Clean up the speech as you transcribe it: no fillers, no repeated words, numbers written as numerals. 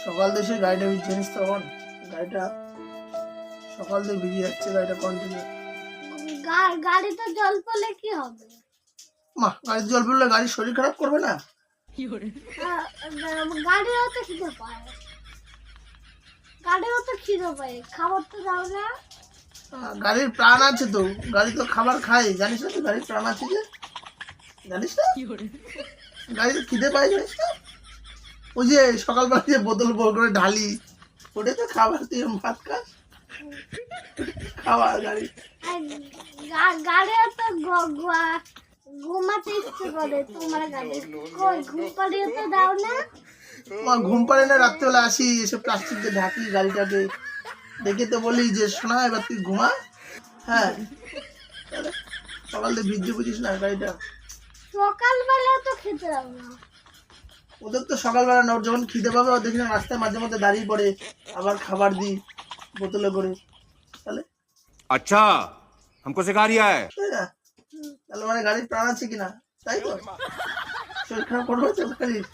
সকাল থেকে সেই গাড়িটা ভিজছিস তখন গাড়িটা সকাল থেকে ভিজে যাচ্ছে গাড়িটা কন্টিনিউ। গাড়িতে জল পড়লে কি হবে? মা গাড়িতে জল পড়লে গাড়ির শরীর খারাপ করবে না? গাড়িও তো খিদে পায়, গাড়িও তো খিদে পায়, খাবার তো দাও না। গাড়ির প্রাণ আছে তো, গাড়ি তো খাবার খায়, জানিস না তুই গাড়ির প্রাণ আছে যে? জানিস না গাড়ি তো খিদে পায়, জানিস না? ওই যে সকালবেলা যে বোতল বড় করে ঢালি ওটা তো খাবার, তুই ভাত খাস খাবার গাড়ি। গাড়িও তো ঘুমাতে ইচ্ছে করে, তোমার গাড়ি কই ঘুম পাড়িয়ে তো দাও না। মা ঘুম পাড়ে না, রাত্রেবেলা আসি এসে প্লাস্টিক দিয়ে ঢাকি গাড়িটাকে, দেখে তো বলি যে শোনা এবার তুই ঘুমা। হ্যাঁ সকাল থেকে ভিজে বুঝিস না গাড়িটা। সকালবেলা তো খেতে দাও না। ওদের তো সকালবেলা না, ওর যখন খিদে পাবে ও দেখি না রাস্তায় মাঝে মধ্যে দাঁড়িয়ে পড়ে, আবার খাবার দিই বোতলে করে। তাহলে अच्छा हमको सिखा रिया है। তাই না? তাহলে মানে গাড়ির প্রাণ আছে কিনা, তাই তো? শরীর খারাপ করবে তো গাড়ির?